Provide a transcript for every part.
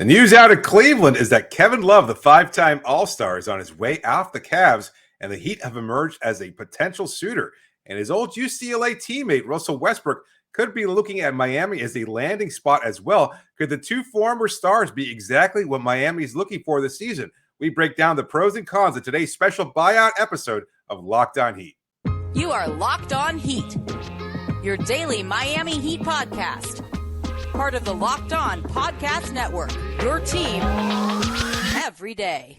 The news out of Cleveland is that Kevin Love, the five-time All-Star, is on his way off the Cavs, and the Heat have emerged as a potential suitor. And his old UCLA teammate, Russell Westbrook, could be looking at Miami as a landing spot as well. Could the two former stars be exactly what Miami is looking for this season? We break down the pros and cons of today's special buyout episode of Locked On Heat. You are Locked On Heat, your daily Miami Heat podcast. Part of the Locked On Podcast Network, your team every day.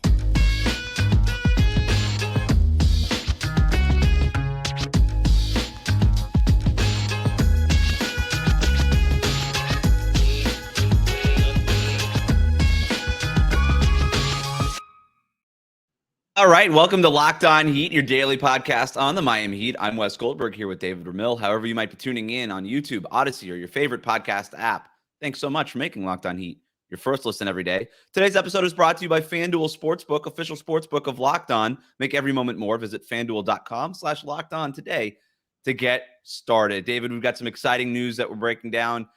All right, welcome to Locked On Heat, your daily podcast on the Miami Heat. I'm Wes Goldberg here with David Ramil. However you might be tuning in on YouTube, Odyssey, or your favorite podcast app, thanks so much for making Locked On Heat your first listen every day. Today's episode is brought to you by FanDuel Sportsbook, official sportsbook of Locked On. Make every moment more. Visit FanDuel.com/LockedOn today to get started. David, we've got some exciting news that we're breaking down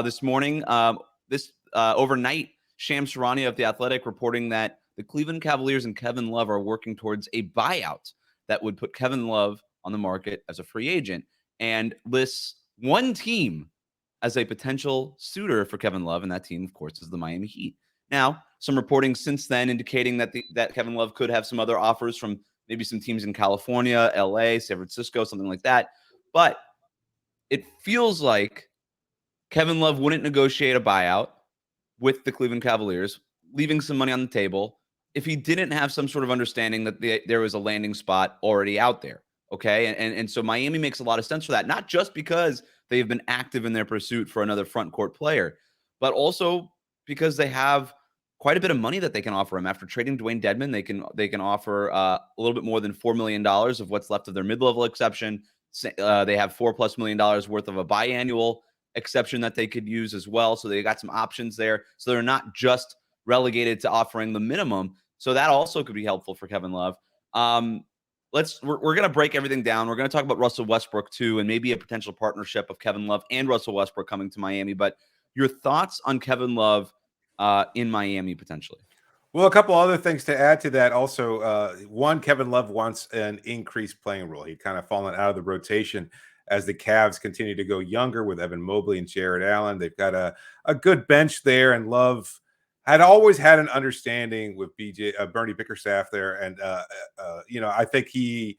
this morning. Overnight, Shams Charania of The Athletic reporting that the Cleveland Cavaliers and Kevin Love are working towards a buyout that would put Kevin Love on the market as a free agent and lists one team as a potential suitor for Kevin Love, and that team, of course, is the Miami Heat. Now, some reporting since then indicating that that Kevin Love could have some other offers from maybe some teams in California, LA, San Francisco, something like that. But it feels like Kevin Love wouldn't negotiate a buyout with the Cleveland Cavaliers, leaving some money on the table, if he didn't have some sort of understanding that there was a landing spot already out there, okay? And so Miami makes a lot of sense for that, not just because they've been active in their pursuit for another front court player, but also because they have quite a bit of money that they can offer him. After trading Dwayne Dedmon, they can offer a little bit more than $4 million of what's left of their mid-level exception. They have $4+ million worth of a biannual exception that they could use as well. So they got some options there. So they're not just relegated to offering the minimum. So that also could be helpful for Kevin Love. We're going to break everything down. We're going to talk about Russell Westbrook too, and maybe a potential partnership of Kevin Love and Russell Westbrook coming to Miami. But your thoughts on Kevin Love in Miami potentially? Well, a couple other things to add to that. Also, one, Kevin Love wants an increased playing role. He'd kind of fallen out of the rotation as the Cavs continue to go younger with Evan Mobley and Jared Allen. They've got a good bench there, and Love had always had an understanding with Bernie Bickerstaff there. And, I think he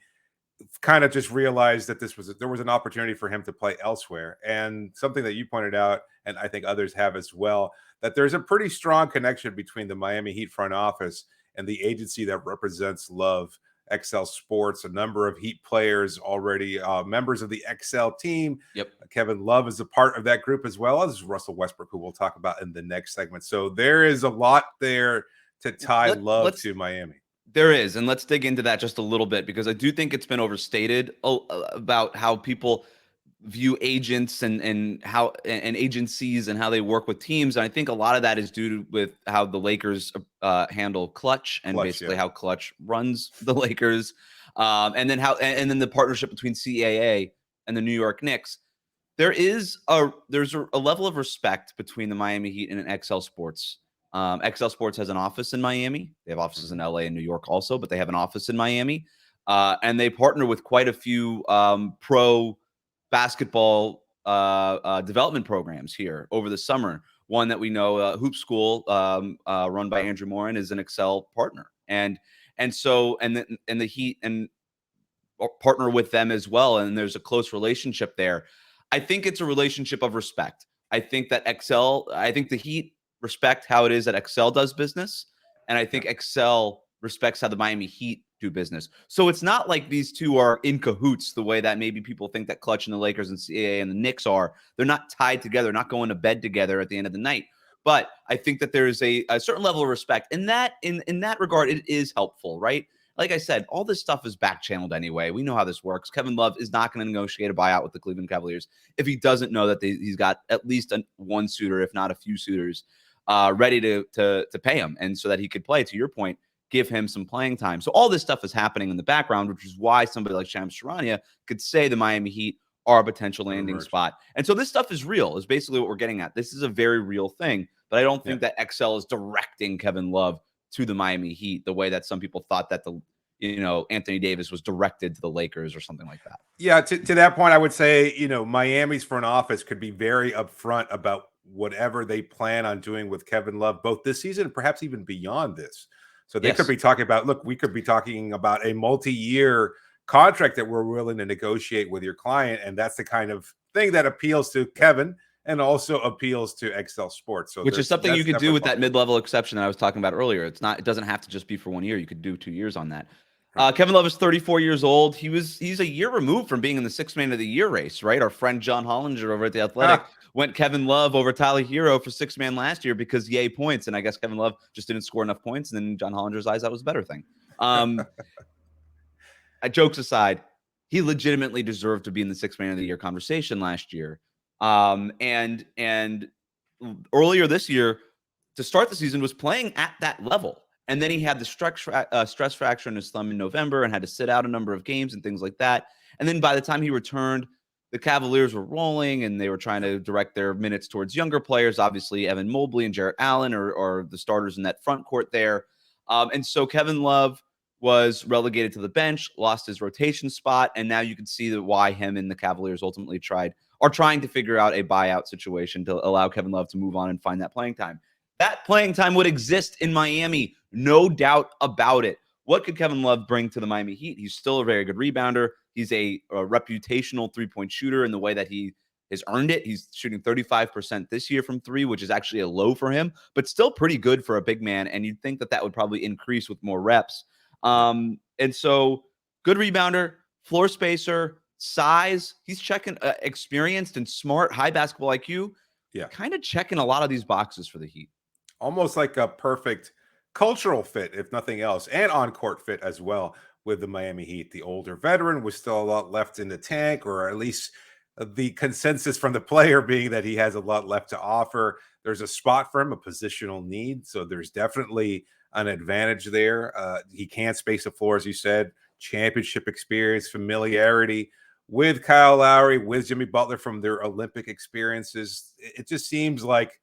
kind of just realized that there was an opportunity for him to play elsewhere. And something that you pointed out, and I think others have as well, that there's a pretty strong connection between the Miami Heat front office and the agency that represents Love, XL Sports. A number of Heat players already members of the XL team. Yep. Kevin Love is a part of that group, as well as Russell Westbrook, who we'll talk about in the next segment. So there is a lot there to tie Love to Miami. There is, and let's dig into that just a little bit, because I do think it's been overstated about how people view agents and how and agencies and how they work with teams. And I think a lot of that is due with how the Lakers handle Clutch, and basically how Clutch runs the Lakers, and then the partnership between CAA and the New York Knicks. There's a level of respect between the Miami Heat and XL Sports. XL Sports has an office in Miami. They have offices in LA and New York also, but they have an office in Miami, and they partner with quite a few pro basketball development programs here over the summer. One that we know, Hoop School, run by Andrew Morin, is an Excel partner, and the Heat and partner with them as well. And there's a close relationship there. I think it's a relationship of respect. I think the Heat respect how it is that Excel does business, and I think Excel respects how the Miami Heat do business. So it's not like these two are in cahoots the way that maybe people think that Clutch and the Lakers and CAA and the Knicks are. They're not tied together, not going to bed together at the end of the night. But I think that there is a certain level of respect. And that in that regard, it is helpful, right? Like I said, all this stuff is back-channeled anyway. We know how this works. Kevin Love is not going to negotiate a buyout with the Cleveland Cavaliers if he doesn't know that he's got at least one suitor, if not a few suitors, ready to pay him, and so that he could play, to your point, give him some playing time. So all this stuff is happening in the background, which is why somebody like Shams Charania could say the Miami Heat are a potential landing spot. And so this stuff is real, is basically what we're getting at. This is a very real thing. But I don't think that XL is directing Kevin Love to the Miami Heat the way that some people thought that Anthony Davis was directed to the Lakers or something like that. Yeah, to that point, I would say, Miami's front office could be very upfront about whatever they plan on doing with Kevin Love, both this season and perhaps even beyond this. So they could be talking about, look, we could be talking about a multi-year contract that we're willing to negotiate with your client. And that's the kind of thing that appeals to Kevin and also appeals to XL Sports. So which is something you could do with that mid-level exception that I was talking about earlier. It doesn't have to just be for 1 year. You could do 2 years on that. Kevin Love is 34 years old. He's a year removed from being in the Sixth Man of the Year race, right? Our friend John Hollinger over at The Athletic went Kevin Love over Tyler Herro for Sixth Man last year because yay points. And I guess Kevin Love just didn't score enough points. And in John Hollinger's eyes, that was a better thing. Jokes aside, he legitimately deserved to be in the Sixth Man of the Year conversation last year. And earlier this year, to start the season, was playing at that level. And then he had the stress fracture in his thumb in November and had to sit out a number of games and things like that. And then by the time he returned, the Cavaliers were rolling and they were trying to direct their minutes towards younger players. Obviously, Evan Mobley and Jarrett Allen are the starters in that front court there. And so Kevin Love was relegated to the bench, lost his rotation spot. And now you can see why him and the Cavaliers ultimately are trying to figure out a buyout situation to allow Kevin Love to move on and find that playing time. That playing time would exist in Miami, no doubt about it. What could Kevin Love bring to the Miami Heat? He's still a very good rebounder. He's a reputational three-point shooter in the way that he has earned it. He's shooting 35% this year from three, which is actually a low for him, but still pretty good for a big man. And you'd think that would probably increase with more reps. And so good rebounder, floor spacer, size. He's checking experienced and smart, high basketball IQ. Yeah, kind of checking a lot of these boxes for the Heat. Almost like a perfect cultural fit, if nothing else, and on-court fit as well with the Miami Heat. The older veteran with still a lot left in the tank, or at least the consensus from the player being that he has a lot left to offer. There's a spot for him, a positional need. So there's definitely an advantage there. He can space the floor, as you said, championship experience, familiarity with Kyle Lowry, with Jimmy Butler from their Olympic experiences. It just seems like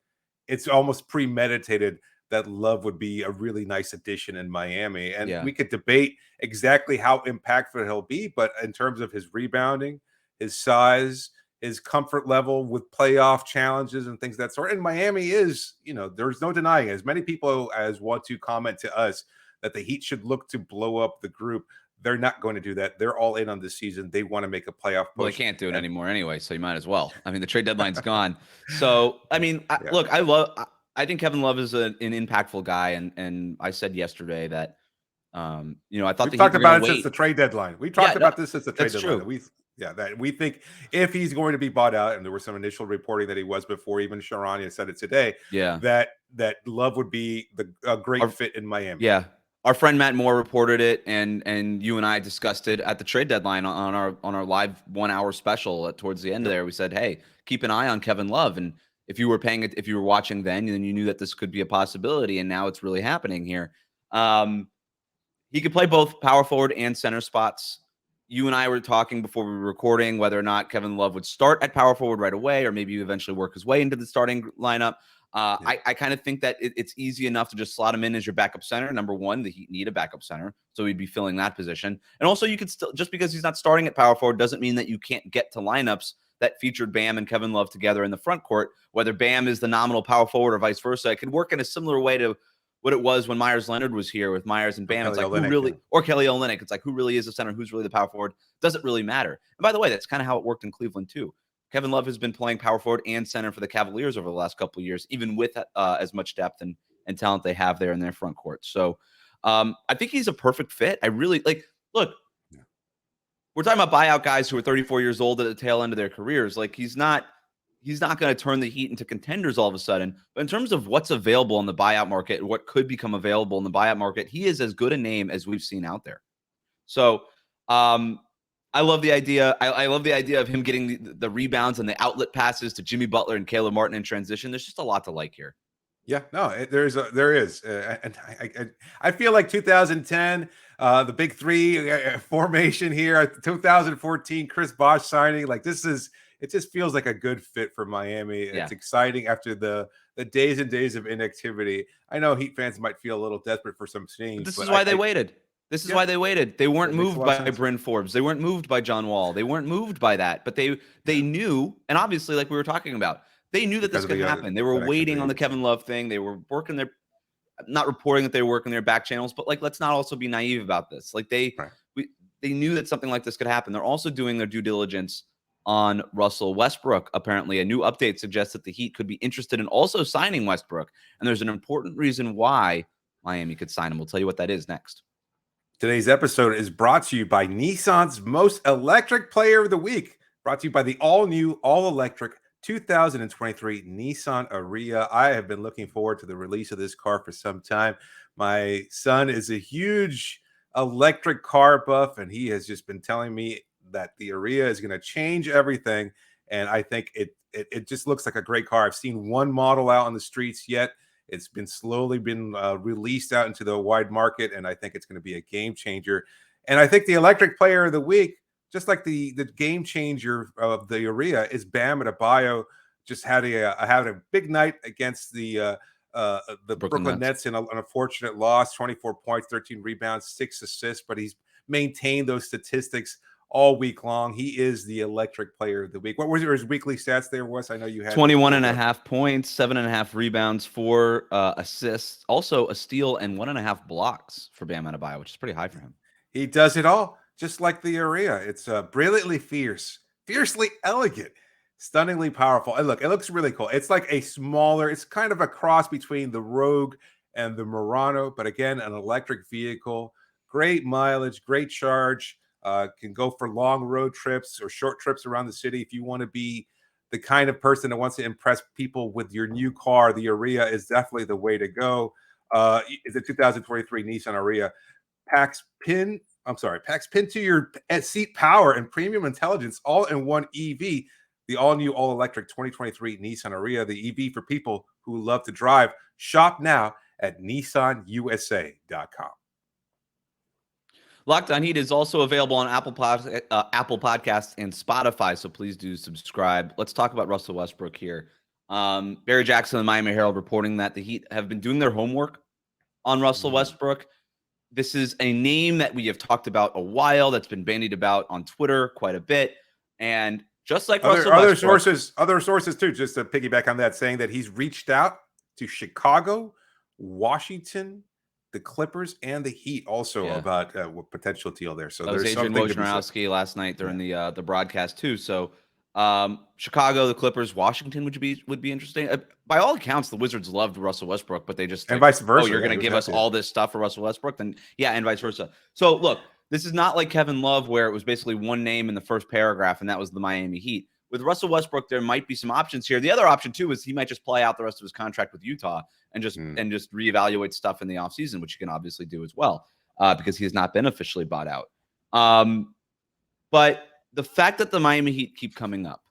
it's almost premeditated that Love would be a really nice addition in Miami. And we could debate exactly how impactful he'll be, but in terms of his rebounding, his size, his comfort level with playoff challenges and things of that sort. And Miami is, there's no denying it. As many people as want to comment to us that the Heat should look to blow up the group, they're not going to do that. They're all in on this season. They want to make a playoff push. Well, they can't do it anymore anyway, so you might as well. I mean, the trade deadline's gone. So, I mean, look, I think Kevin Love is an impactful guy, and I said yesterday that, I thought we talked about it since the trade deadline. We talked about this since the trade deadline. True. That we think if he's going to be bought out, and there was some initial reporting that he was before even Sharania said it today. That Love would be a great fit in Miami. Yeah. Our friend Matt Moore reported it, and you and I discussed it at the trade deadline on our live 1 hour special towards the end of there. We said, hey, keep an eye on Kevin Love. And if you were watching then you knew that this could be a possibility, and now it's really happening here. He could play both power forward and center spots. You and I were talking before we were recording whether or not Kevin Love would start at power forward right away, or maybe eventually work his way into the starting lineup. I kind of think that it's easy enough to just slot him in as your backup center. Number one, the Heat need a backup center, so he'd be filling that position. And also, you could still, just because he's not starting at power forward doesn't mean that you can't get to lineups that featured Bam and Kevin Love together in the front court, whether Bam is the nominal power forward or vice versa. It could work in a similar way to what it was when Myers Leonard was here with Myers and Bam. It's like, or Kelly Olynyk. It's like, who really is the center? Who's really the power forward? Doesn't really matter. And by the way, that's kind of how it worked in Cleveland too. Kevin Love has been playing power forward and center for the Cavaliers over the last couple of years, even with as much depth and talent they have there in their front court. So I think he's a perfect fit. I really look, we're talking about buyout guys who are 34 years old at the tail end of their careers. Like he's not going to turn the Heat into contenders all of a sudden. But in terms of what's available in the buyout market, what could become available in the buyout market, he is as good a name as we've seen out there. So I love the idea. I love the idea of him getting the rebounds and the outlet passes to Jimmy Butler and Caleb Martin in transition. There's just a lot to like here. Yeah, no, there is. And I feel like 2010, the big three formation here, 2014, Chris Bosh signing, like this is it just feels like a good fit for Miami. Yeah. It's exciting after the days and days of inactivity. I know Heat fans might feel a little desperate for some But change, this but is why they waited. This is Yeah. why they waited. They weren't That makes a moved lot of by sense. Bryn Forbes. They weren't moved by John Wall. They weren't moved by that. But they knew, and obviously, like we were talking about, they knew that Because this of could the happen. They were that extra waiting on the days. Kevin Love thing. They were working their, not reporting that they were working their back channels, but like, let's not also be naive about this. Like they knew that something like this could happen. They're also doing their due diligence on Russell Westbrook. Apparently, a new update suggests that the Heat could be interested in also signing Westbrook. And there's an important reason why Miami could sign him. We'll tell you what that is next. Today's episode is brought to you by Nissan's most electric player of the week. Brought to you by the all-new, all-electric 2023 Nissan Ariya. I have been looking forward to the release of this car for some time. My son is a huge electric car buff, and he has just been telling me that the Ariya is going to change everything. And I think it just looks like a great car. I've seen one model out on the streets yet. It's been slowly released out into the wide market, and I think it's going to be a game changer. And I think the electric player of the week, just like the game changer of the Ariya, is Bam Adebayo. Just had a big night against the Brooklyn Nets in an unfortunate loss. 24 points, 13 rebounds, 6 assists, but he's maintained those statistics all week long. He is the electric player of the week. What was his weekly stats there, Wes? I know you had 21.5 points, 7.5 rebounds, 4 assists, also a steal and 1.5 blocks for Bam Adebayo, which is pretty high for him. He does it all, just like the Ariya. It's brilliantly fierce, fiercely elegant, stunningly powerful. And look, it looks really cool. It's like a smaller, it's kind of a cross between the Rogue and the Murano, but again, an electric vehicle. Great mileage, great charge. Can go for long road trips or short trips around the city. If you want to be the kind of person that wants to impress people with your new car, the Ariya is definitely the way to go. It's a 2023 Nissan Ariya. Packs pin to your seat power and premium intelligence all in one EV. The all-new, all-electric 2023 Nissan Ariya, the EV for people who love to drive. Shop now at nissanusa.com. Locked On Heat is also available on Apple Podcasts and Spotify, so please do subscribe. Let's talk about Russell Westbrook here. Barry Jackson and Miami Herald reporting that the Heat have been doing their homework on Russell Westbrook. This is a name that we have talked about a while, that's been bandied about on Twitter quite a bit. And just like Russell Westbrook, other sources too, just to piggyback on that, saying that he's reached out to Chicago, Washington, the Clippers, and the Heat also about a potential deal there. So there's Adrian Wojnarowski last night during the broadcast too. So Chicago, the Clippers, Washington would be interesting. By all accounts, the Wizards loved Russell Westbrook, but they just and vice versa. Oh, you're going to give us all this stuff for Russell Westbrook? Then yeah, and vice versa. So look, this is not like Kevin Love where it was basically one name in the first paragraph, and that was the Miami Heat. With Russell Westbrook, there might be some options here. The other option too is he might just play out the rest of his contract with Utah and just reevaluate stuff in the offseason, which you can obviously do as well, because he has not been officially bought out. But the fact that the Miami Heat keep coming up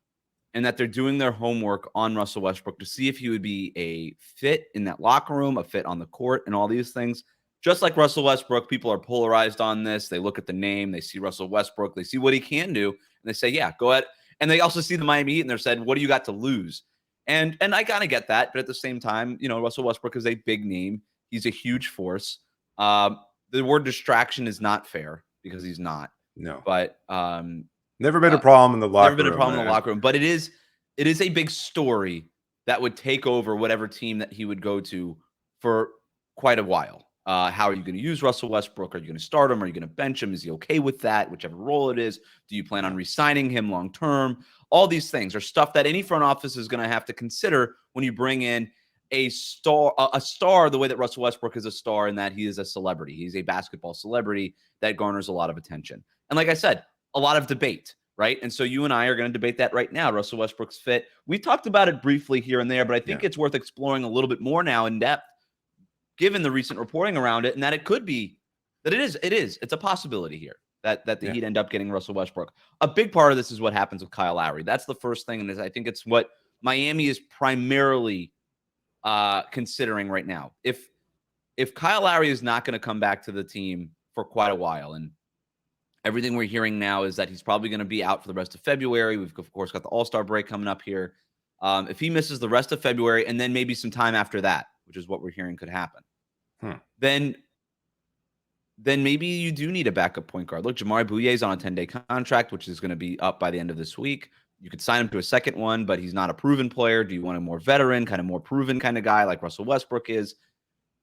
and that they're doing their homework on Russell Westbrook to see if he would be a fit in that locker room, a fit on the court, and all these things. Just like Russell Westbrook, people are polarized on this. They look at the name, they see Russell Westbrook, they see what he can do, and they say, yeah, go ahead. And they also see the Miami Heat and they're said, what do you got to lose? And I kind of get that. But at the same time, Russell Westbrook is a big name. He's a huge force. The word distraction is not fair because he's not. No. But never been a problem in the locker room. Never been a problem in the locker room. But it is a big story that would take over whatever team that he would go to for quite a while. How are you going to use Russell Westbrook? Are you going to start him? Are you going to bench him? Is he okay with that? Whichever role it is. Do you plan on re-signing him long term? All these things are stuff that any front office is going to have to consider when you bring in a star the way that Russell Westbrook is a star, in that he is a celebrity. He's a basketball celebrity that garners a lot of attention. And like I said, a lot of debate, right? And so you and I are going to debate that right now. Russell Westbrook's fit. We talked about it briefly here and there, but I think it's worth exploring a little bit more now in depth, given the recent reporting around it, and that it's a possibility here that the Heat end up getting Russell Westbrook. A big part of this is what happens with Kyle Lowry. That's the first thing, and I think it's what Miami is primarily considering right now. If Kyle Lowry is not going to come back to the team for quite a while, and Everything we're hearing now is that he's probably going to be out for the rest of February. We've, of course, got the All-Star break coming up here. If he misses the rest of February and then maybe some time after that, which is what we're hearing could happen, then maybe you do need a backup point guard. Look, Jamari Bouye is on a 10-day contract, which is going to be up by the end of this week. You could sign him to a second one, but he's not a proven player. Do you want a more veteran, kind of more proven kind of guy like Russell Westbrook is?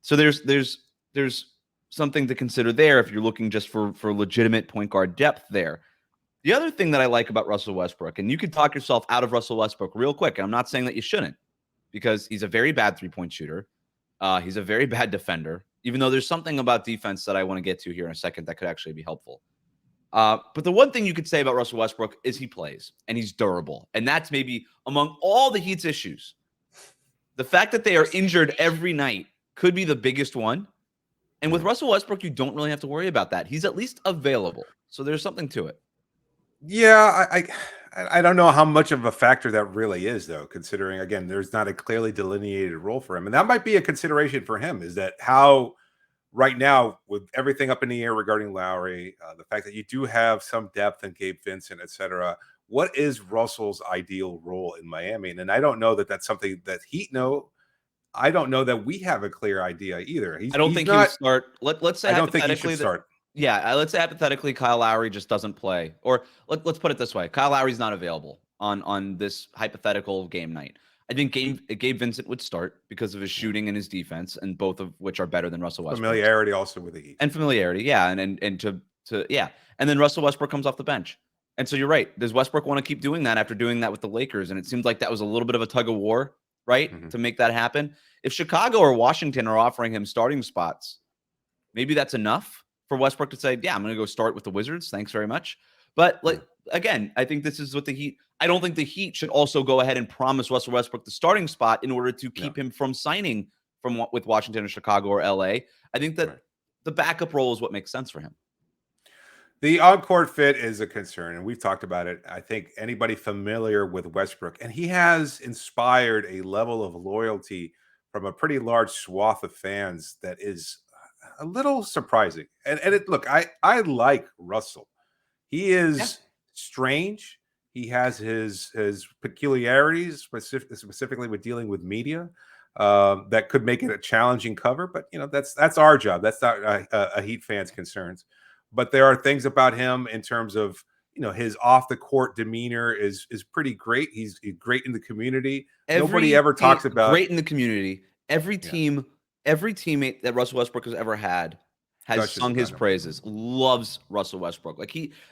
So there's something to consider there if you're looking just for legitimate point guard depth there. The other thing that I like about Russell Westbrook, and you could talk yourself out of Russell Westbrook real quick, and I'm not saying that you shouldn't, because he's a very bad three-point shooter. He's a very bad defender, even though there's something about defense that I want to get to here in a second that could actually be helpful. But the one thing you could say about Russell Westbrook is he plays, and he's durable. And that's maybe among all the Heat's issues. The fact that they are injured every night could be the biggest one. And with Russell Westbrook, you don't really have to worry about that. He's at least available. So there's something to it. Yeah, I don't know how much of a factor that really is, though, considering, again, there's not a clearly delineated role for him. And that might be a consideration for him, is that how right now, with everything up in the air regarding Lowry, the fact that you do have some depth in Gabe Vincent, et cetera, what is Russell's ideal role in Miami? And I don't know that that's something that Heat know. I don't know that we have a clear idea either. I don't think he would start. Let's say I don't think he should start. Yeah, let's say hypothetically Kyle Lowry just doesn't play. Or let's put it this way. Kyle Lowry's not available on this hypothetical game night. I think Gabe Vincent would start because of his shooting and his defense, and both of which are better than Russell Westbrook. Familiarity also with the Heat. And familiarity, yeah. And to yeah. And then Russell Westbrook comes off the bench. And so you're right. Does Westbrook want to keep doing that after doing that with the Lakers? And it seems like that was a little bit of a tug of war, right? To make that happen. If Chicago or Washington are offering him starting spots, maybe that's enough for Westbrook to say, yeah, I'm going to go start with the Wizards. Thanks very much. But again, I think this is what the Heat, I don't think the Heat should also go ahead and promise Russell Westbrook the starting spot in order to keep him from signing with Washington or Chicago or LA. I think that the backup role is what makes sense for him. The on-court fit is a concern, and we've talked about it. I think anybody familiar with Westbrook, and he has inspired a level of loyalty from a pretty large swath of fans that is a little surprising. And look, I like Russell. He is strange. He has his peculiarities, specifically with dealing with media, that could make it a challenging cover. But that's our job. That's not a Heat fan's concerns. But there are things about him in terms of his off the court demeanor is pretty great. He's great in the community. Nobody ever talks about great in the community. Every teammate that Russell Westbrook has ever had has sung his praises. Loves Russell Westbrook.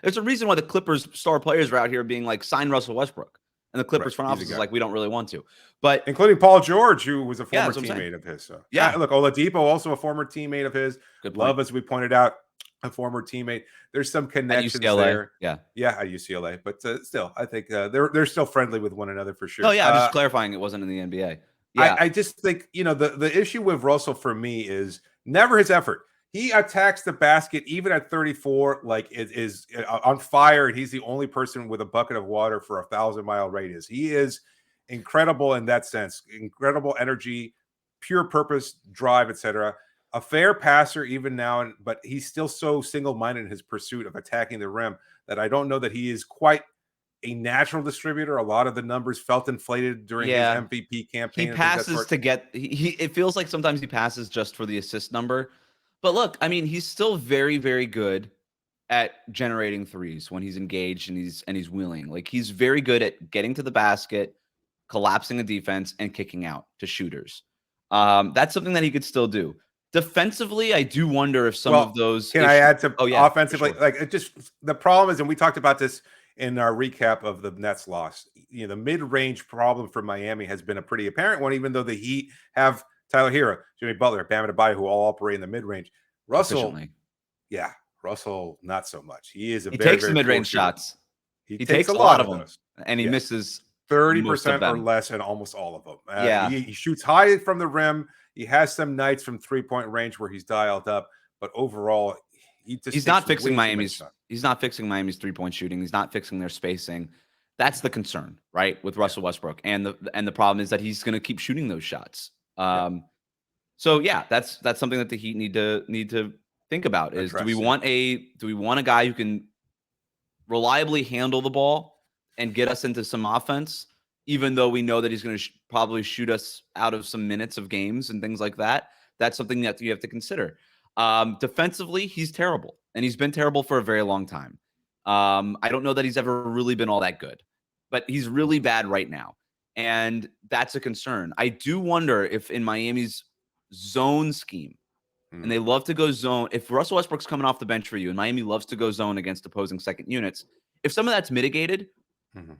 There's a reason why the Clippers star players are out here being like, sign Russell Westbrook, and the Clippers front office is like, we don't really want to. But including Paul George, who was a former teammate of his. So look, Oladipo, also a former teammate of his. Good Love, as we pointed out, a former teammate. There's some connections there. Yeah, at UCLA, but still, I think they're still friendly with one another for sure. Oh yeah, I'm just clarifying it wasn't in the NBA. Yeah, I just think the issue with Russell for me is never his effort. He attacks the basket even at 34 like it is on fire, and he's the only person with a bucket of water for a 1,000-mile radius. He is incredible in that sense. Incredible energy, pure purpose, drive, etc. A fair passer even now, but he's still so single-minded in his pursuit of attacking the rim that I don't know that he is quite a natural distributor. A lot of the numbers felt inflated during his MVP campaign. He passes to get it feels like sometimes he passes just for the assist number. But look, I mean, he's still very, very good at generating threes when he's engaged and he's willing. Like, he's very good at getting to the basket, collapsing the defense, and kicking out to shooters. That's something that he could still do. Defensively, I do wonder if some of those. Can I add to offensively? Sure. Like, it just, the problem is, and we talked about this in our recap of the Nets loss, the mid-range problem for Miami has been a pretty apparent one, even though the Heat have Tyler Herro, Jimmy Butler, Bam Adebayo, who all operate in the mid-range. Russell, Russell, not so much. He takes the mid-range shots. He takes a lot of those, and he misses 30% or less in almost all of them. He shoots high from the rim. He has some nights from three-point range where he's dialed up, but overall, he's not fixing Miami's. He's not fixing Miami's three-point shooting. He's not fixing their spacing. That's the concern, right, with Russell Westbrook, and the problem is that he's going to keep shooting those shots. So that's something that the Heat need to think about is do we want a guy who can reliably handle the ball and get us into some offense, even though we know that he's going to probably shoot us out of some minutes of games and things like that. That's something that you have to consider. Defensively, he's terrible, and he's been terrible for a very long time. I don't know that he's ever really been all that good, but he's really bad right now, and that's a concern. I do wonder if in Miami's zone scheme, and they love to go zone. If Russell Westbrook's coming off the bench for you, and Miami loves to go zone against opposing second units, if some of that's mitigated,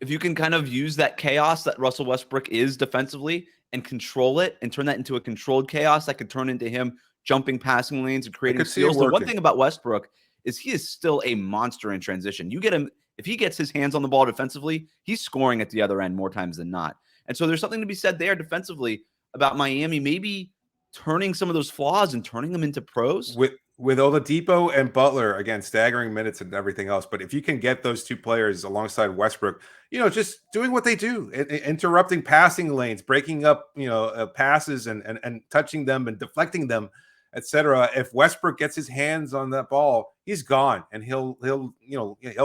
if you can kind of use that chaos that Russell Westbrook is defensively and control it and turn that into a controlled chaos that could turn into him jumping passing lanes and creating steals. The one thing about Westbrook is he is still a monster in transition. You get him, if he gets his hands on the ball defensively, he's scoring at the other end more times than not. And so there's something to be said there defensively about Miami maybe turning some of those flaws and turning them into pros. With Oladipo and Butler, again, staggering minutes and everything else. But if you can get those two players alongside Westbrook, just doing what they do, interrupting passing lanes, breaking up, passes and touching them and deflecting them, etc. If Westbrook gets his hands on that ball, he's gone, and he'll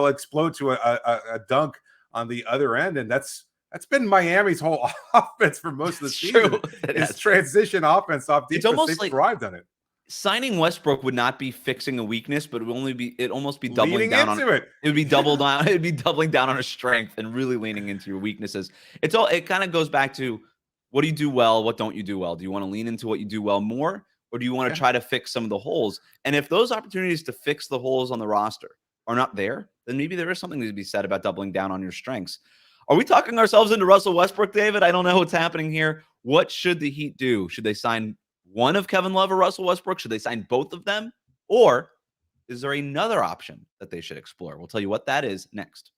explode to a dunk on the other end, and that's been Miami's whole offense for most of the season. It's transition offense off defense. It's almost they've thrived on it. Signing Westbrook would not be fixing a weakness, but it would almost be doubling down on it. It would be down. It would be doubling down on a strength and really leaning into your weaknesses. It kind of goes back to, what do you do well? What don't you do well? Do you want to lean into what you do well more, or do you want to try to fix some of the holes? And if those opportunities to fix the holes on the roster are not there, then maybe there is something to be said about doubling down on your strengths. Are we talking ourselves into Russell Westbrook, David? I don't know what's happening here. What should the Heat do? Should they sign one of Kevin Love or Russell Westbrook? Should they sign both of them? Or is there another option that they should explore? We'll tell you what that is next.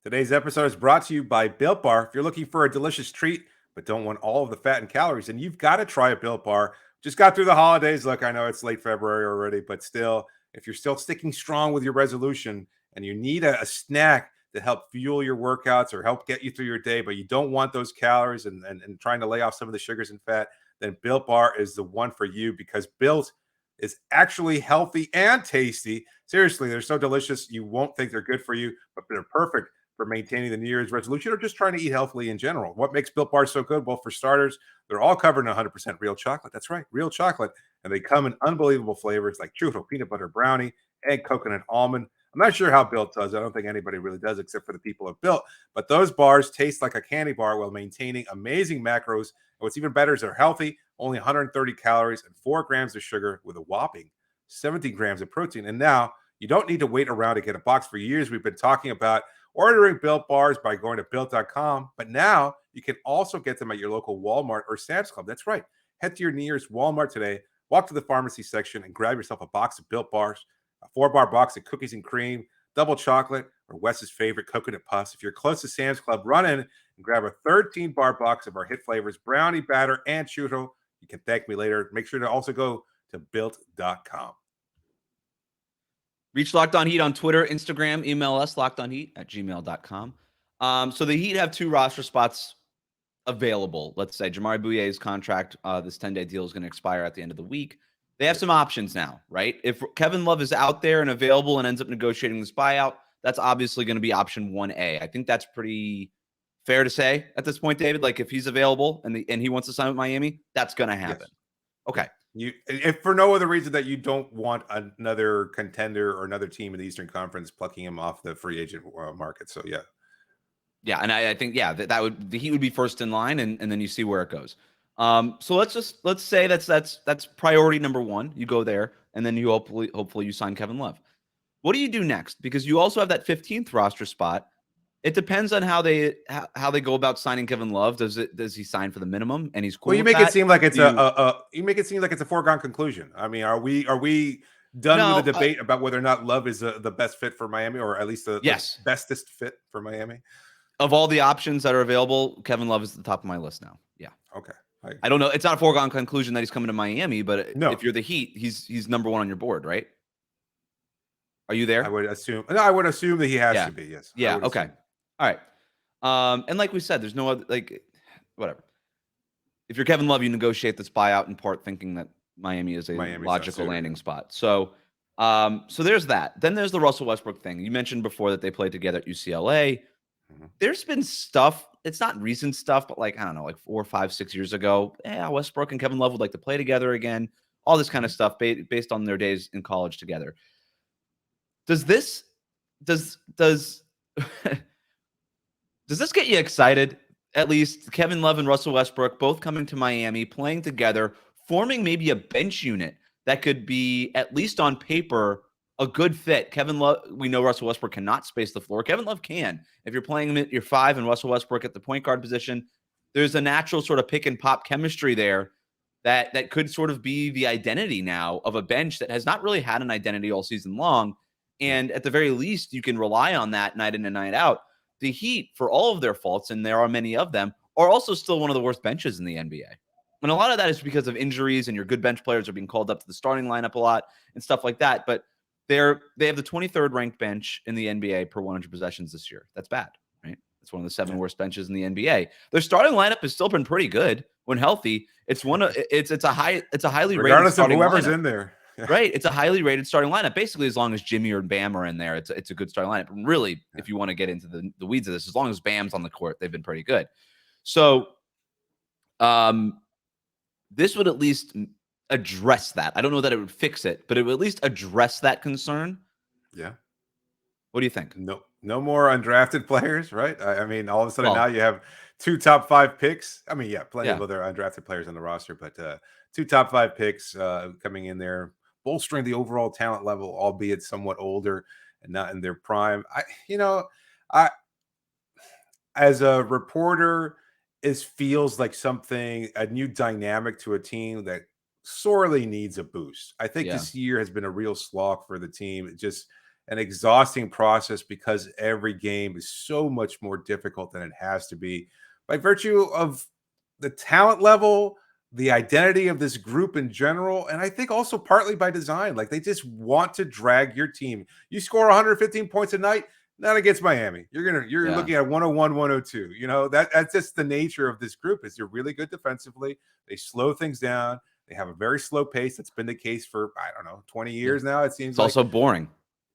Today's episode is brought to you by Built Bar. If you're looking for a delicious treat but don't want all of the fat and calories, then you've got to try a Built Bar. Just got through the holidays. Look, I know it's late February already, but still, if you're still sticking strong with your resolution and you need a snack to help fuel your workouts or help get you through your day, but you don't want those calories and trying to lay off some of the sugars and fat, then Built Bar is the one for you, because Built is actually healthy and tasty. Seriously, they're so delicious, you won't think they're good for you, but they're perfect for maintaining the New Year's resolution or just trying to eat healthily in general. What makes Built Bar so good? Well, for starters, they're all covered in 100% real chocolate. That's right, real chocolate. And they come in unbelievable flavors like churro, peanut butter brownie, and coconut almond. I'm not sure how Built does. I don't think anybody really does except for the people at Built. But those bars taste like a candy bar while maintaining amazing macros. And what's even better is they're healthy, only 130 calories and 4 grams of sugar with a whopping 17 grams of protein. And now you don't need to wait around to get a box. For years, we've been talking about ordering Built bars by going to Built.com. But now you can also get them at your local Walmart or Sam's Club. That's right. Head to your nearest Walmart today, walk to the pharmacy section, and grab yourself a box of Built bars. A 4-bar box of cookies and cream, double chocolate, or Wes's favorite coconut puffs. If you're close to Sam's Club, run in and grab a 13-bar box of our hit flavors, brownie batter, and churro. You can thank me later. Make sure to also go to Built.com. Reach Locked On Heat on Twitter, Instagram, email us, lockedonheat@gmail.com. So the Heat have 2 roster spots available. Let's say Jamari Bouyer's contract, this 10-day deal is going to expire at the end of the week. They have some options now, right? If Kevin Love is out there and available and ends up negotiating this buyout, that's obviously going to be option 1A. I think that's pretty fair to say at this point, David. Like, if he's available and he wants to sign with Miami, that's going to happen. Yes. Okay. If for no other reason that you don't want another contender or another team in the Eastern Conference plucking him off the free agent market. So, yeah. Yeah, and I think, the Heat would be first in line, and then you see where it goes. So let's say that's priority number 1. You go there, and then you hopefully you sign Kevin Love. What do you do next? Because you also have that 15th roster spot. It depends on how they go about signing Kevin Love. Does he sign for the minimum and he's cool? Well, you make it seem like it's a foregone conclusion. I mean, are we done with the debate about whether or not Love is the best fit for Miami, or at least the bestest fit for Miami? Of all the options that are available, Kevin Love is at the top of my list now. Yeah. Okay. I don't know. It's not a foregone conclusion that he's coming to Miami, but if you're the Heat, he's number 1 on your board, right? Are you there? I would assume that he has to be. Yes. Yeah. Okay. Assume. All right. And like we said, there's no other, whatever. If you're Kevin Love, you negotiate this buyout in part thinking that Miami is a logical landing spot. So So there's that. Then there's the Russell Westbrook thing. You mentioned before that they played together at UCLA. There's been stuff. It's not recent stuff, but like, I don't know, like 4, 5, 6 years ago, Westbrook and Kevin Love would like to play together again. All this kind of stuff based on their days in college together. Does this get you excited? At least Kevin Love and Russell Westbrook both coming to Miami, playing together, forming maybe a bench unit that could be, at least on paper, a good fit. Kevin Love, we know Russell Westbrook cannot space the floor. Kevin Love can. If you're playing him at your 5 and Russell Westbrook at the point guard position, there's a natural sort of pick and pop chemistry there that could sort of be the identity now of a bench that has not really had an identity all season long. And at the very least, you can rely on that night in and night out. The Heat, for all of their faults, and there are many of them, are also still one of the worst benches in the NBA. And a lot of that is because of injuries, and your good bench players are being called up to the starting lineup a lot and stuff like that. But they have the 23rd ranked bench in the NBA per 100 possessions this year. That's bad, right? It's one of the 7 worst benches in the NBA. Their starting lineup has still been pretty good when healthy. It's a highly rated, regardless of whoever's in there. Yeah. Right. It's a highly rated starting lineup. Basically, as long as Jimmy or Bam are in there, it's a good starting lineup. And really, if you want to get into the weeds of this, as long as Bam's on the court, they've been pretty good. So this would at least address that. I don't know that it would fix it, but it would at least address that concern. Yeah. What do you think? No more undrafted players, right? I mean, all of a sudden now you have 2 top 5 picks. I mean, plenty of other undrafted players on the roster, but 2 top 5 picks coming in there, bolstering the overall talent level, albeit somewhat older and not in their prime. I as a reporter, it feels like a new dynamic to a team that sorely needs a boost. I think this year has been a real slog for the team. It's just an exhausting process because every game is so much more difficult than it has to be by virtue of the talent level, the identity of this group in general, and I think also partly by design. Like, they just want to drag your team. You score 115 points a night, not against Miami. You're looking at 101, 102. You know, that's just the nature of this group. Is they're really good defensively. They slow things down. They have a very slow pace. That's been the case for, I don't know, 20 years now. It seems it's also boring.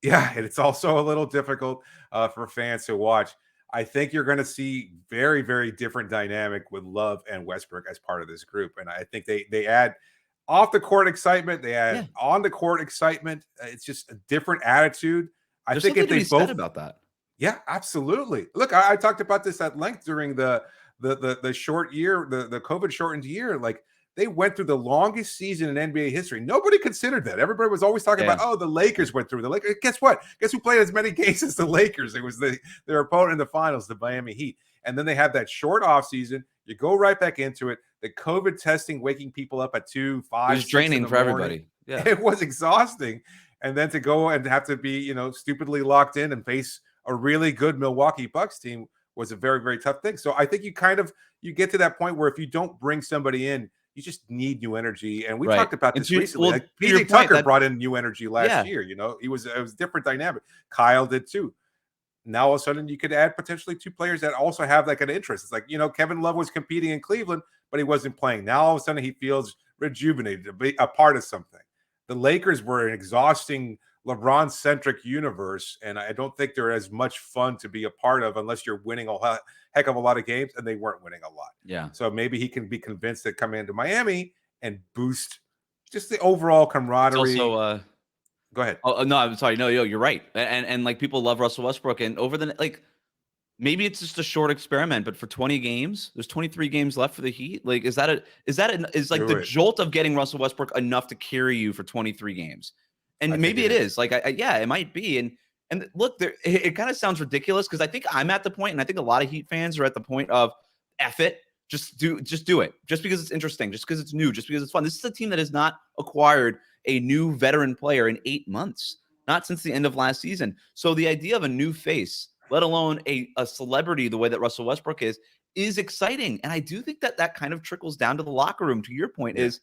Yeah, and it's also a little difficult for fans to watch. I think you're going to see very, very different dynamic with Love and Westbrook as part of this group. And I think they add off the court excitement. They add on the court excitement. It's just a different attitude. There's think if they both said about that. Yeah, absolutely. Look, I talked about this at length during the short year, the COVID shortened year. Like, they went through the longest season in NBA history. Nobody considered that. Everybody was always talking about, the Lakers went through. The Lakers. Guess what? Guess who played as many games as the Lakers? It was their opponent in the finals, the Miami Heat. And then they have that short offseason. You go right back into it. The COVID testing, waking people up at 2, 5, it was draining for everybody. Yeah, it was exhausting. And then to go and have to be, stupidly locked in and face a really good Milwaukee Bucks team was a very, very tough thing. So I think you get to that point where if you don't bring somebody in, you just need new energy. And we talked about this recently. Like, PJ Tucker brought in new energy last year. It was a different dynamic. Kyle did too. Now all of a sudden you could add potentially 2 players that also have like an interest. It's like, Kevin Love was competing in Cleveland, but he wasn't playing. Now all of a sudden he feels rejuvenated to be a part of something. The Lakers were an exhausting LeBron-centric universe, and I don't think they're as much fun to be a part of unless you're winning a heck of a lot of games, and they weren't winning a lot. Yeah. So maybe he can be convinced to come into Miami and boost just the overall camaraderie. It's also, go ahead. Oh, no, I'm sorry. No, you're right. And like, people love Russell Westbrook, and over the maybe it's just a short experiment, but for 20 games, there's 23 games left for the Heat. Like, is the jolt of getting Russell Westbrook enough to carry you for 23 games? And maybe it is. Like, it might be. And look, it kind of sounds ridiculous because I think I'm at the point, and I think a lot of Heat fans are at the point of, F it, just do it, just because it's interesting, just because it's new, just because it's fun. This is a team that has not acquired a new veteran player in 8 months, not since the end of last season. So the idea of a new face, let alone a celebrity the way that Russell Westbrook is exciting. And I do think that kind of trickles down to the locker room. To your point, is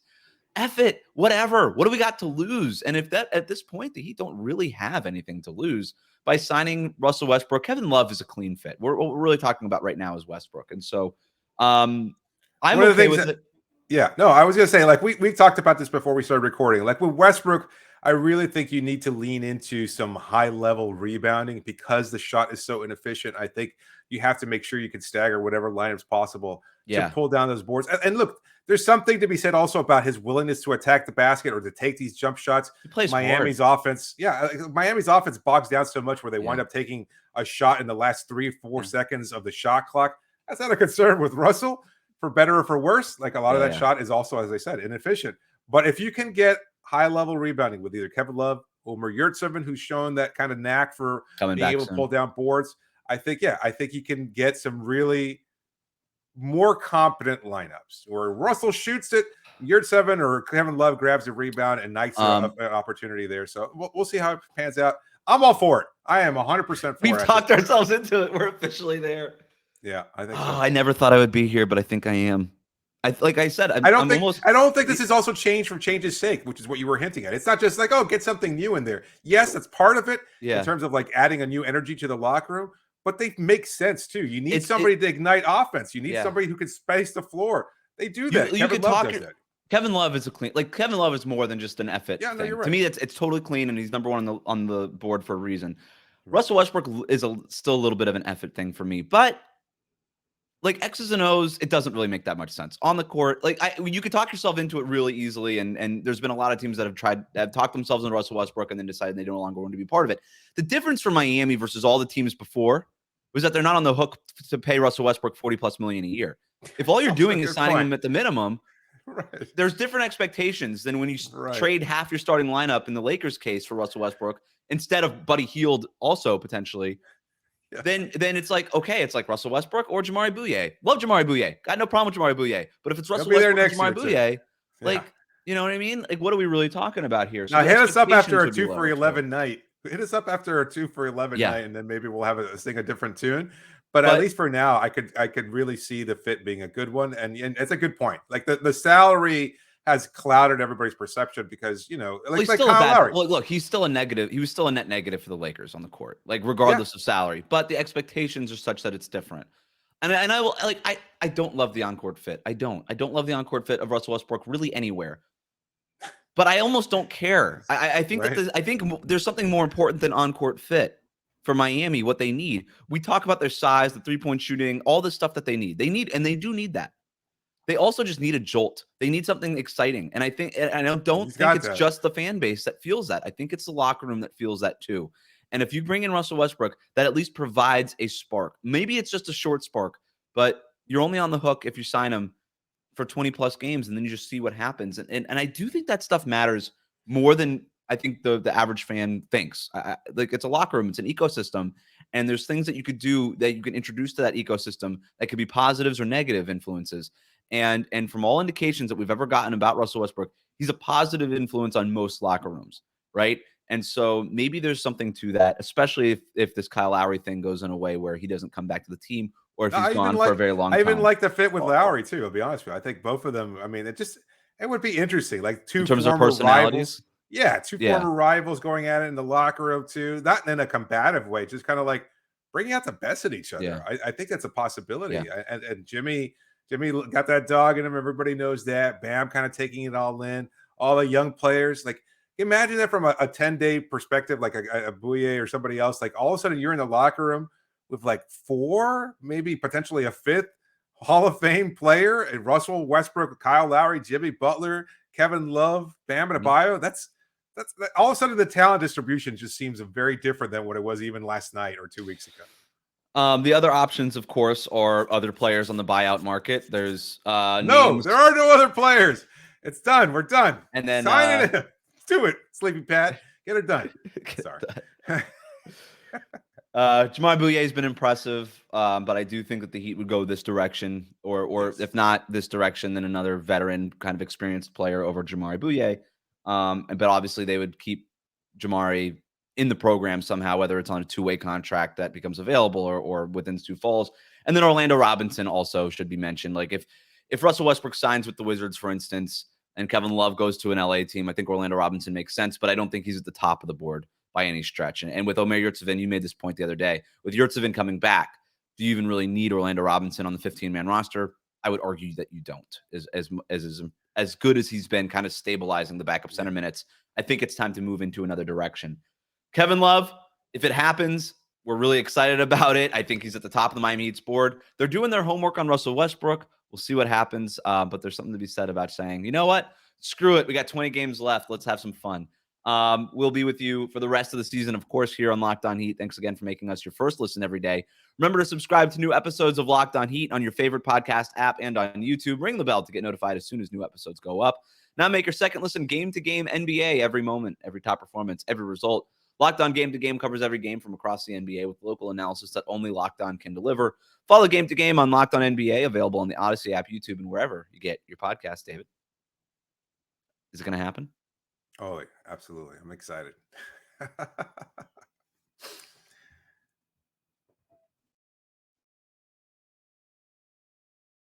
F it, whatever. What do we got to lose? And if that at this point, the Heat don't really have anything to lose by signing Russell Westbrook. Kevin Love is a clean fit. What we're really talking about right now is Westbrook. And so I'm okay with it. Yeah, no, I was going to say, like, we talked about this before we started recording. Like, with Westbrook, I really think you need to lean into some high level rebounding because the shot is so inefficient. I think you have to make sure you can stagger whatever lineups possible to Yeah. pull down those boards. And look, there's something to be said also about his willingness to attack the basket or to take these jump shots. He plays Miami's hard. offense, Miami's offense bogs down so much where they wind Yeah. up taking a shot in the last 3 or 4 seconds of the shot clock. That's not a concern with Russell, for better or for worse. Like a lot of that shot is also, as I said, inefficient. But if you can get high level rebounding with either Kevin Love or Yurtseven, who's shown that kind of knack for Coming being back able to soon. pull down boards, I think you can get some really more competent lineups where Russell shoots it, Yurtseven or Kevin Love grabs a rebound and knights an opportunity there. So we'll see how it pans out. I'm all for it. I am 100% for it. We've talked ourselves into it. We're officially there. Yeah, I think so. I never thought I would be here, but I think I am. Like I said, I don't think this is also change for change's sake, which is what you were hinting at. It's not just like, oh, get something new in there. Yes, that's part of it in terms of like adding a new energy to the locker room, but they make sense too. You need somebody to ignite offense. You need somebody who can space the floor. They do that. Kevin Love does that. Kevin Love is Kevin Love is more than just an effort. Yeah, no, you're right. To me, it's totally clean, and he's number one on the board for a reason. Russell Westbrook is still a little bit of an effort thing for me, but like X's and O's, it doesn't really make that much sense on the court. Like you could talk yourself into it really easily, and there's been a lot of teams that have talked themselves into Russell Westbrook and then decided they no longer want to be part of it. The difference for Miami versus all the teams before was that they're not on the hook to pay Russell Westbrook $40+ million a year. If all you're doing is signing him at the minimum, there's different expectations than when you trade half your starting lineup in the Lakers case for Russell Westbrook instead of Buddy Hield also potentially. Yeah. Then it's like, okay, it's like Russell Westbrook or Jamari Bouye. Love Jamari Bouye. Got no problem with Jamari Bouye. But if it's Russell Westbrook or Jamari Bouye, like, you know what I mean? Like, what are we really talking about here? So now hit us up after a 2 for 11 night. Hit us up after a 2 for 11 night, and then maybe we'll have sing a different tune. But at least for now, I could really see the fit being a good one, and it's a good point. Like the salary has clouded everybody's perception because like Kyle Lowry. Look, he's still a negative. He was still a net negative for the Lakers on the court, like regardless of salary. But the expectations are such that it's different. And I will I don't love the on-court fit. I don't love the on-court fit of Russell Westbrook really anywhere. But I almost don't care. I think I think there's something more important than on-court fit for Miami. What they need. We talk about their size, the 3-point shooting, all the stuff that they need. And they do need that. They also just need a jolt. They need something exciting. And I think, and I don't think it's just the fan base that feels that. I think it's the locker room that feels that too. And if you bring in Russell Westbrook, that at least provides a spark. Maybe it's just a short spark, but you're only on the hook if you sign him for 20+ games and then you just see what happens. And I do think that stuff matters more than I think the average fan thinks. Like it's a locker room, it's an ecosystem, and there's things that you could do that you can introduce to that ecosystem that could be positives or negative influences. And from all indications that we've ever gotten about Russell Westbrook, he's a positive influence on most locker rooms, right? And so maybe there's something to that, especially if this Kyle Lowry thing goes in a way where he doesn't come back to the team or if he's gone for a very long time. I even like the fit with Lowry too, I'll be honest with you. I think both of them, I mean, it would be interesting. Like two in terms of personalities. Two former rivals going at it in the locker room too. Not in a combative way, just kind of like bringing out the best in each other. Yeah. I think that's a possibility. Yeah. And Jimmy got that dog in him. Everybody knows that. Bam kind of taking it all in. All the young players. Like, imagine that from a 10-day perspective, like a Bouye or somebody else. Like, all of a sudden, you're in the locker room with like 4, maybe potentially a 5th Hall of Fame player. And Russell Westbrook, Kyle Lowry, Jimmy Butler, Kevin Love, Bam Adebayo. That's all of a sudden the talent distribution just seems very different than what it was even last night or 2 weeks ago. The other options, of course, are other players on the buyout market. There's there are no other players. It's done. We're done. And then sign it in. Do it, Sleepy Pat. Get it done. Sorry. Jamari Bouye has been impressive, but I do think that the Heat would go this direction, or if not this direction, then another veteran kind of experienced player over Jamari Bouye. But obviously they would keep Jamari in the program somehow, whether it's on a 2-way contract that becomes available or within Sioux Falls. And then Orlando Robinson also should be mentioned. Like if Russell Westbrook signs with the Wizards, for instance, and Kevin Love goes to an LA team, I think Orlando Robinson makes sense, but I don't think he's at the top of the board by any stretch. And with Omer Yurtseven, you made this point the other day, with Yurtseven coming back, do you even really need Orlando Robinson on the 15-man roster? I would argue that you don't, as as good as he's been kind of stabilizing the backup center minutes, I think it's time to move into another direction. Kevin Love, if it happens, we're really excited about it. I think he's at the top of the Miami Heat's board. They're doing their homework on Russell Westbrook. We'll see what happens. But there's something to be said about saying, you know what? Screw it. We got 20 games left. Let's have some fun. We'll be with you for the rest of the season, of course, here on Locked On Heat. Thanks again for making us your first listen every day. Remember to subscribe to new episodes of Locked On Heat on your favorite podcast app and on YouTube. Ring the bell to get notified as soon as new episodes go up. Now make your second listen game-to-game NBA every moment, every top performance, every result. Locked On Game to Game covers every game from across the NBA with local analysis that only Locked On can deliver. Follow Game to Game on Locked On NBA, available on the Odyssey app, YouTube, and wherever you get your podcast, David. Is it going to happen? Oh, absolutely. I'm excited.